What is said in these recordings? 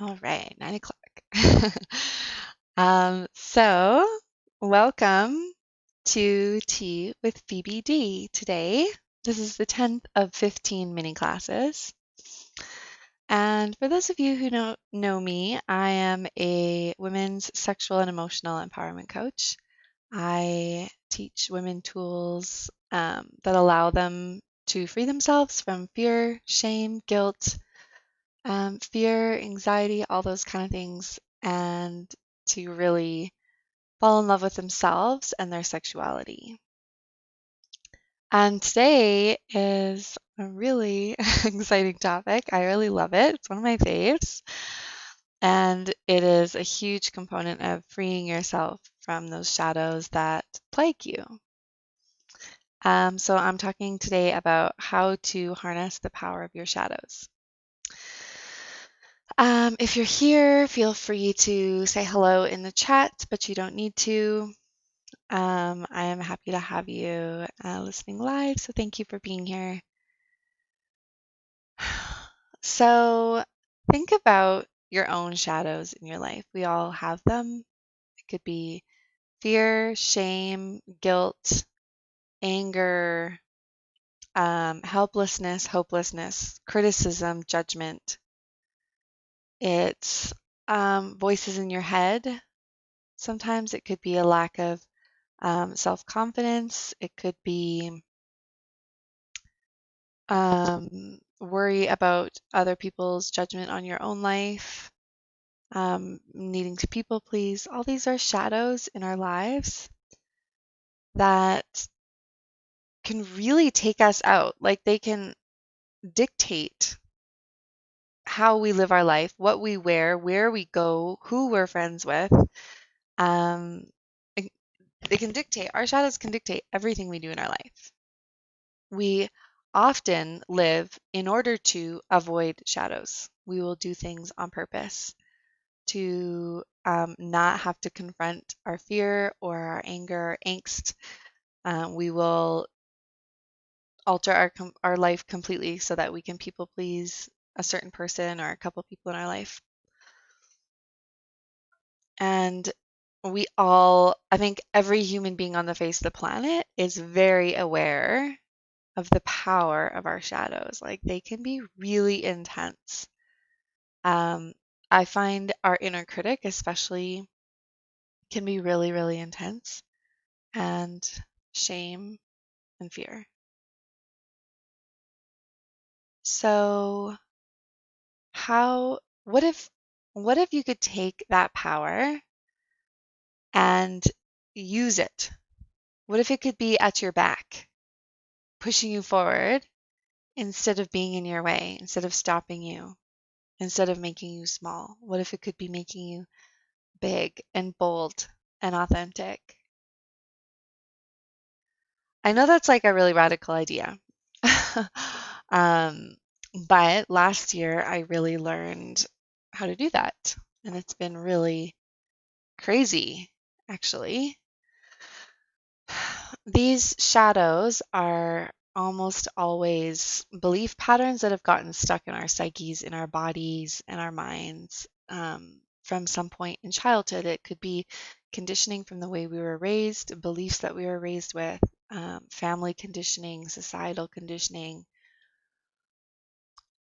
All right, 9 o'clock. So welcome to Tea with Phoebe D today. This is the 10th of 15 mini classes. And for those of you who don't know me, I am a women's sexual and emotional empowerment coach. I teach women tools that allow them to free themselves from fear, shame, guilt, fear, anxiety, all those kind of things, and to really fall in love with themselves and their sexuality. And today is a really exciting topic. I really love it. It's one of my faves. And it is a huge component of freeing yourself from those shadows that plague you. So I'm talking today about how to harness the power of your shadows. If you're here, feel free to say hello in the chat, but you don't need to. I am happy to have you listening live, so thank you for being here. So think about your own shadows in your life. We all have them. It could be fear, shame, guilt, anger, helplessness, hopelessness, criticism, judgment. It's voices in your head. Sometimes it could be a lack of self-confidence. It could be worry about other people's judgment on your own life, needing to people please. All these are shadows in our lives that can really take us out. Like they can dictate how we live our life, what we wear, where we go, who we're friends with. Um, it- they can dictate, our shadows can dictate everything we do in our life. We often live in order to avoid shadows. We will do things on purpose to not have to confront our fear or our anger or angst. We will alter our life completely so that we can people please a certain person or a couple people in our life. And I think every human being on the face of the planet is very aware of the power of our shadows. Like they can be really intense. Um, I find our inner critic, especially, can be really, really intense, and shame and fear. So, how, what if, what if you could take that power and use it? What if it could be at your back, pushing you forward instead of being in your way, instead of stopping you, instead of making you small? What if it could be making you big and bold and authentic? I know that's like a really radical idea. um, but last year I really learned how to do that. And it's been really crazy, actually. These shadows are almost always belief patterns that have gotten stuck in our psyches, in our bodies, and our minds from some point in childhood. It could be conditioning from the way we were raised, beliefs that we were raised with, family conditioning, societal conditioning.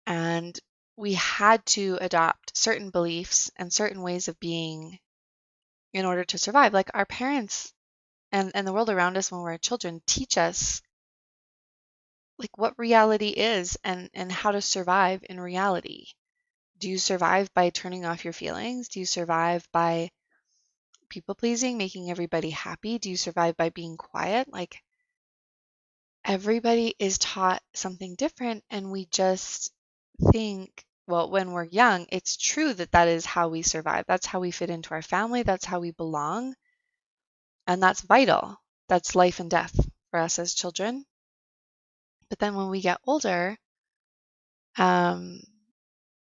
And we had to adopt certain beliefs and certain ways of being in order to survive. Like our parents and the world around us when we're children teach us like what reality is and how to survive in reality. Do you survive by turning off your feelings? Do you survive by people pleasing, making everybody happy? Do you survive by being quiet? Like everybody is taught something different, and we just think, well, when we're young, it's true that that is how we survive. That's how we fit into our family. That's how we belong. And that's vital. That's life and death for us as children. But then when we get older, um,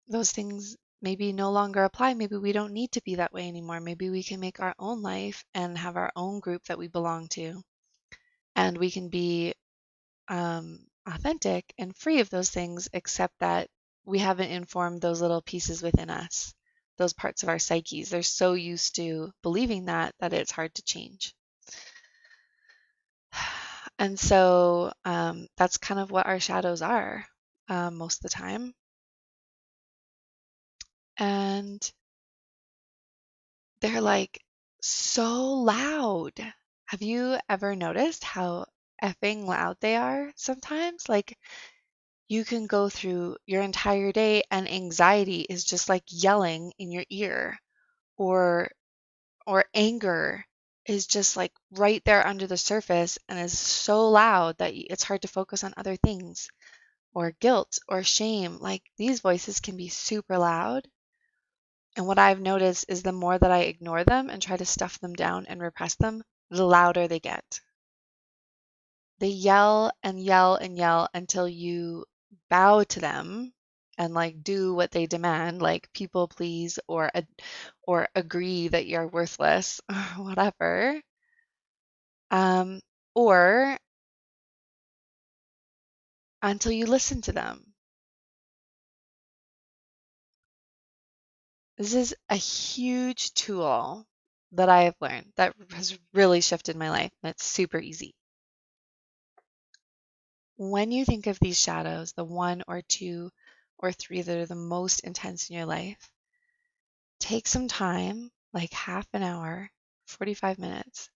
those things maybe no longer apply. Maybe we don't need to be that way anymore. Maybe we can make our own life and have our own group that we belong to. And we can be authentic and free of those things, except that we haven't informed those little pieces within us those parts of our psyches. They're so used to believing that it's hard to change. And so that's kind of what our shadows are most of the time. And they're like so loud. Have you ever noticed how effing loud they are sometimes? Like you can go through your entire day and anxiety is just like yelling in your ear, or anger is just like right there under the surface and is so loud that it's hard to focus on other things, or guilt or shame. Like these voices can be super loud. And what I've noticed is the more that I ignore them and try to stuff them down and repress them, the louder they get. They yell and yell and yell until you bow to them and like do what they demand, like people please, or agree that you're worthless or whatever. Um, or until you listen to them. This is a huge tool that I have learned that has really shifted my life, and it's super easy. When you think of these shadows, the one or two or three that are the most intense in your life, take some time, like half an hour, 45 minutes,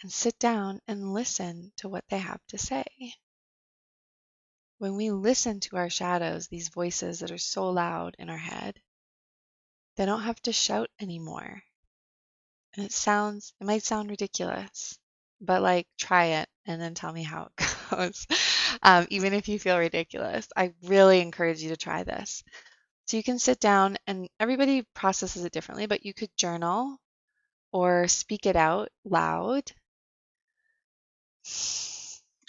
and sit down and listen to what they have to say. When we listen to our shadows, these voices that are so loud in our head, they don't have to shout anymore. And it might sound ridiculous, but like try it and then tell me how it goes. Even if you feel ridiculous, I really encourage you to try this. So you can sit down, and everybody processes it differently, but you could journal or speak it out loud.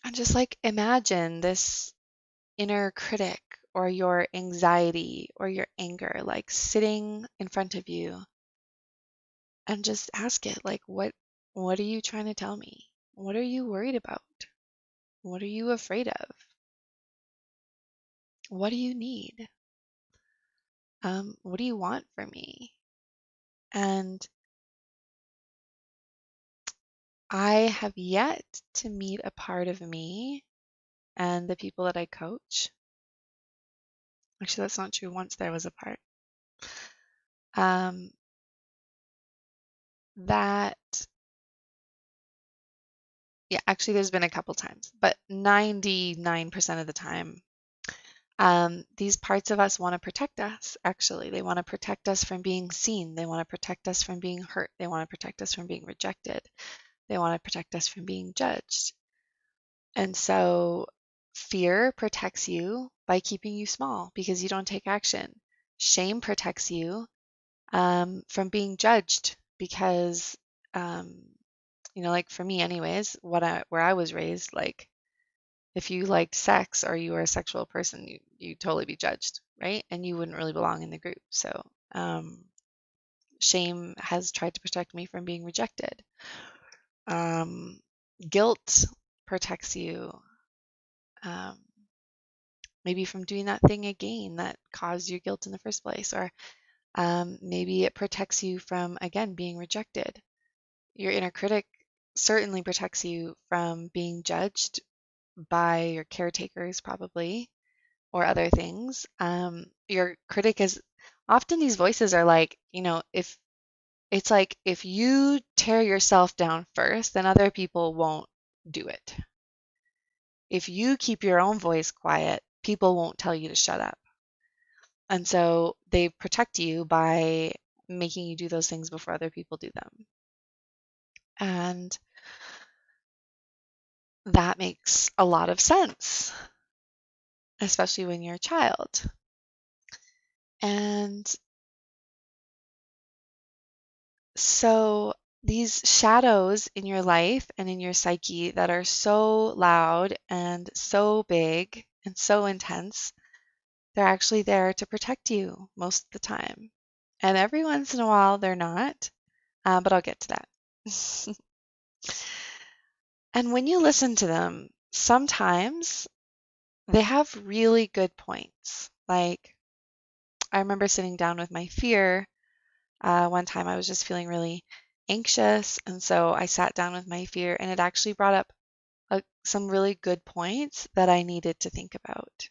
And just like imagine this inner critic or your anxiety or your anger like sitting in front of you, and just ask it like, what are you trying to tell me? What are you worried about? What are you afraid of? What do you need? What do you want from me? And I have yet to meet a part of me and the people that I coach. Actually, that's not true. Once there was a part. Um, that, yeah, actually, there's been a couple times, but 99% of the time, these parts of us want to protect us, actually. They want to protect us from being seen. They want to protect us from being hurt. They want to protect us from being rejected. They want to protect us from being judged. And so fear protects you by keeping you small because you don't take action. Shame protects you from being judged because, um, like for me anyways, where I was raised, like if you liked sex or you were a sexual person, you'd totally be judged, right? And you wouldn't really belong in the group. So shame has tried to protect me from being rejected. Guilt protects you, um, maybe from doing that thing again that caused you guilt in the first place, or maybe it protects you from, again, being rejected. Your inner critic certainly protects you from being judged by your caretakers, probably, or other things. Your critic is often, these voices are like, if it's like if you tear yourself down first, then other people won't do it. If you keep your own voice quiet, people won't tell you to shut up. And so they protect you by making you do those things before other people do them. And that makes a lot of sense, especially when you're a child. And so these shadows in your life and in your psyche that are so loud and so big and so intense, they're actually there to protect you most of the time. And every once in a while, they're not, but I'll get to that. And when you listen to them, sometimes they have really good points. Like, I remember sitting down with my fear One time I was just feeling really anxious, and so I sat down with my fear, and it actually brought up some really good points that I needed to think about.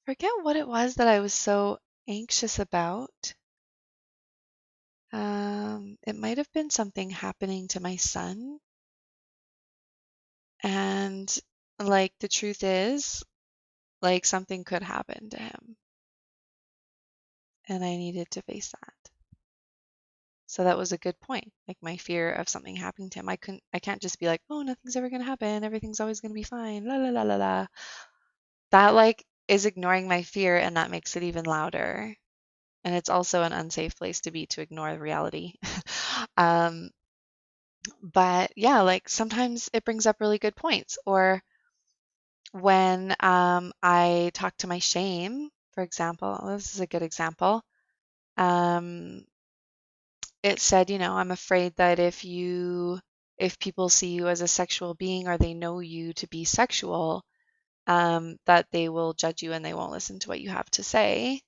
Forget what it was that I was so anxious about. It might have been something happening to my son. And like the truth is, like something could happen to him, and I needed to face that. So that was a good point. Like my fear of something happening to him. I can't just be like, oh, nothing's ever gonna happen. Everything's always gonna be fine. La la la la la. That like is ignoring my fear, and that makes it even louder. And it's also an unsafe place to be, to ignore reality. um, but yeah, like sometimes it brings up really good points. Or when I talk to my shame, for example, this is a good example. Um, it said, I'm afraid that if people see you as a sexual being, or they know you to be sexual, that they will judge you and they won't listen to what you have to say.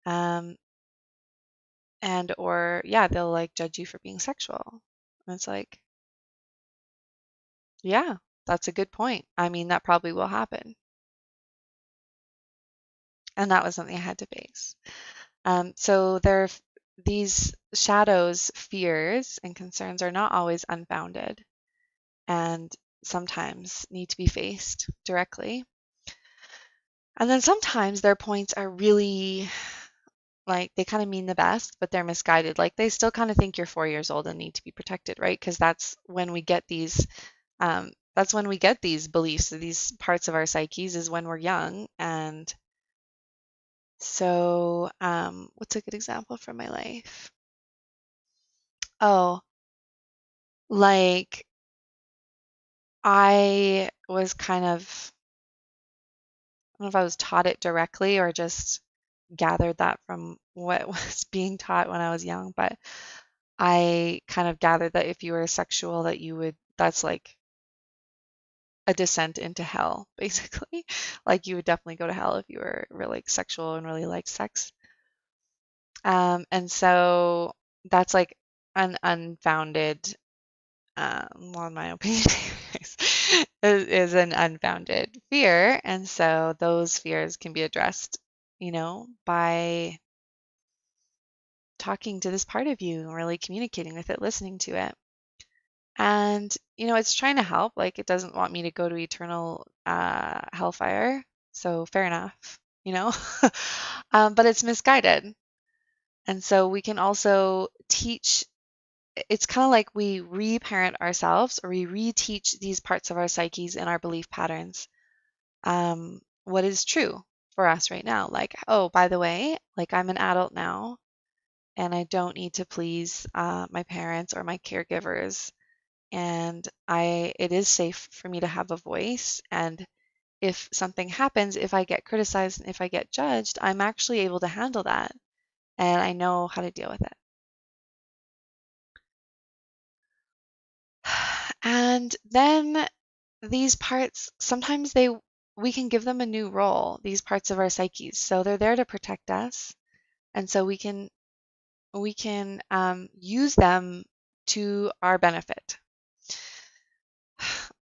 Um, and or yeah, they'll like judge you for being sexual. And it's like, yeah, that's a good point. I mean, that probably will happen. And that was something I had to face. So these shadows, fears, and concerns are not always unfounded, and sometimes need to be faced directly. And then sometimes their points are really like they kind of mean the best, but they're misguided. Like they still kind of think you're 4 years old and need to be protected, right? Because that's when we get these beliefs, these parts of our psyches is when we're young. And so, what's a good example from my life? Oh, like I was kind of, I don't know if I was taught it directly or just gathered that from what was being taught when I was young, but I kind of gathered that if you were sexual, that's like a descent into hell, basically. Like you would definitely go to hell if you were really sexual and really liked sex. And so that's like an unfounded, well, in my opinion, is an unfounded fear. And so those fears can be addressed, by talking to this part of you and really communicating with it, listening to it. And, it's trying to help. Like, it doesn't want me to go to eternal hellfire. So, fair enough, you know? But it's misguided. And so we can also teach, it's kind of like we reparent ourselves, or we reteach these parts of our psyches and our belief patterns, what is true for us right now. Like, oh, by the way, like I'm an adult now, and I don't need to please my parents or my caregivers. And it is safe for me to have a voice. And if something happens, if I get criticized and if I get judged, I'm actually able to handle that, and I know how to deal with it. And then these parts, sometimes we can give them a new role, these parts of our psyches. So they're there to protect us. And so we can use them to our benefit.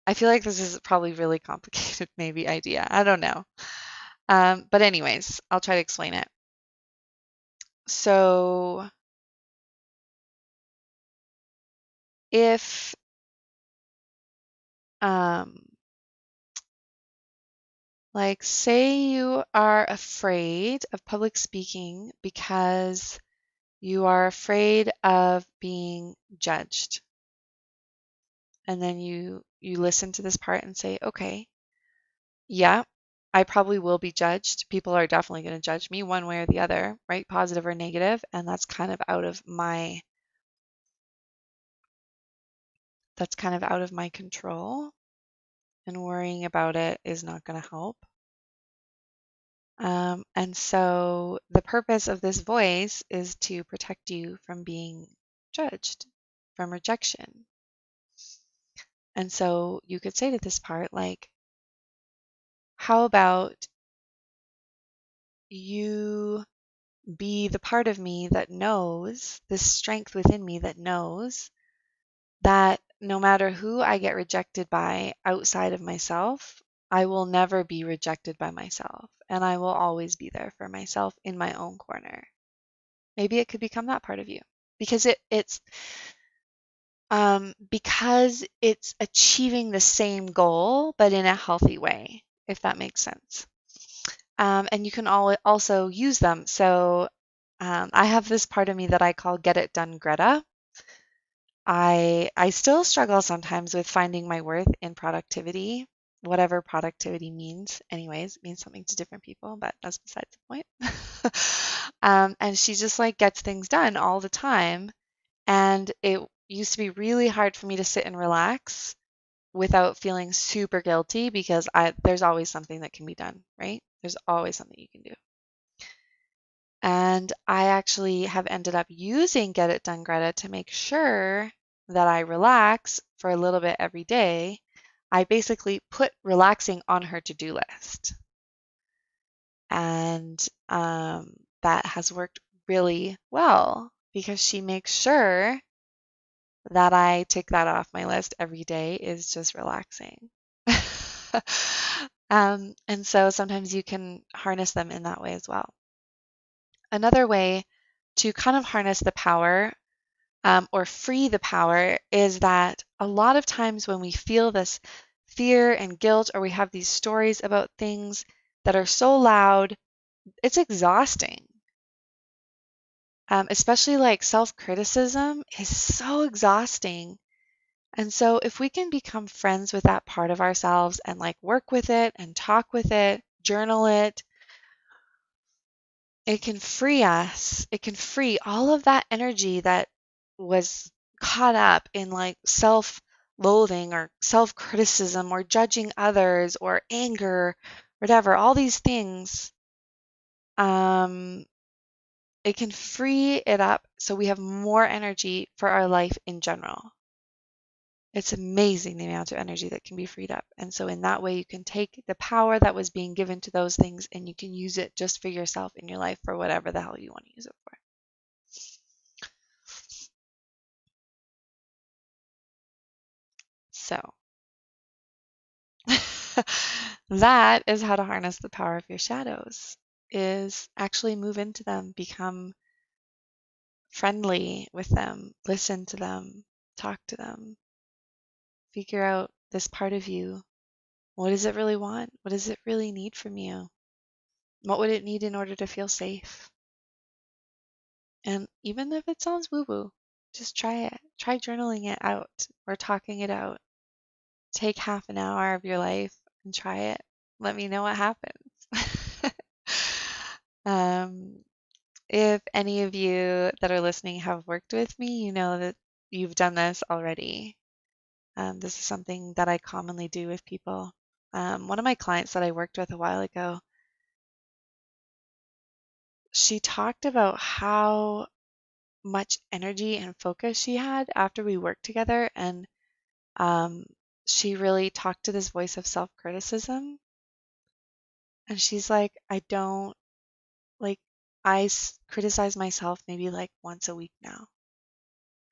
I feel like this is probably really complicated, maybe idea. I don't know. But anyways, I'll try to explain it. So if um, like say you are afraid of public speaking because you are afraid of being judged. And then you listen to this part and say, okay, yeah, I probably will be judged. People are definitely going to judge me one way or the other, right? Positive or negative, and that's kind of out of my control, and worrying about it is not going to help. And so the purpose of this voice is to protect you from being judged, from rejection. And so you could say to this part, like, how about you be the part of me that knows, this strength within me that knows that no matter who I get rejected by outside of myself, I will never be rejected by myself, and I will always be there for myself in my own corner. Maybe it could become that part of you because it's achieving the same goal, but in a healthy way, if that makes sense. And you can also use them. So I have this part of me that I call Get It Done Greta. I still struggle sometimes with finding my worth in productivity, whatever productivity means. Anyways, it means something to different people, but that's besides the point. And she just like gets things done all the time. And it used to be really hard for me to sit and relax without feeling super guilty because there's always something that can be done, right? There's always something you can do. And I actually have ended up using Get It Done Greta to make sure that I relax for a little bit every day. I basically put relaxing on her to-do list. And that has worked really well because she makes sure that I tick that off my list every day is just relaxing. And so sometimes you can harness them in that way as well. Another way to kind of harness the power or free the power is that a lot of times when we feel this fear and guilt, or we have these stories about things that are so loud, it's exhausting. Especially like self-criticism is so exhausting. And so if we can become friends with that part of ourselves and like work with it and talk with it, journal it, it can free us. It can free all of that energy that was caught up in like self-loathing or self-criticism or judging others or anger, whatever, all these things. Um, it can free it up so we have more energy for our life in general. It's amazing the amount of energy that can be freed up. And so in that way, you can take the power that was being given to those things and you can use it just for yourself in your life for whatever the hell you want to use it for. So that is how to harness the power of your shadows, is actually move into them, become friendly with them, listen to them, talk to them, figure out this part of you. What does it really want? What does it really need from you? What would it need in order to feel safe? And even if it sounds woo-woo, just try it. Try journaling it out or talking it out. Take half an hour of your life and try it. Let me know what happens. um, if any of you that are listening have worked with me, you know that you've done this already. This is something that I commonly do with people. One of my clients that I worked with a while ago, she talked about how much energy and focus she had after we worked together, and um, she really talked to this voice of self-criticism. And she's like, I don't like, criticize myself maybe like once a week now.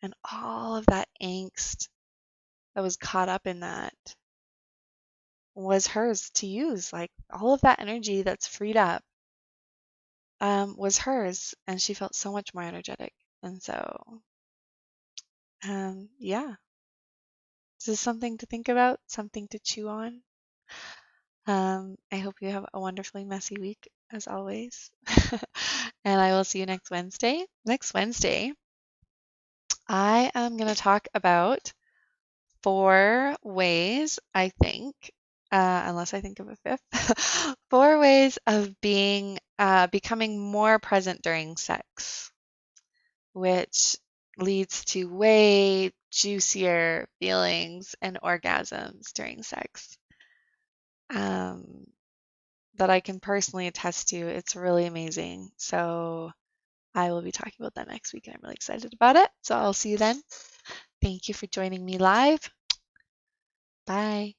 And all of that angst that was caught up in that was hers to use. Like all of that energy that's freed up was hers, and she felt so much more energetic. And so, yeah, this is something to think about, something to chew on. I hope you have a wonderfully messy week, as always. And I will see you next Wednesday. Next Wednesday, I am going to talk about 4 ways, I think, unless I think of a fifth, 4 ways of becoming more present during sex, which leads to way juicier feelings and orgasms during sex. That I can personally attest to. It's really amazing. So I will be talking about that next week and I'm really excited about it. So I'll see you then. Thank you for joining me live. Bye.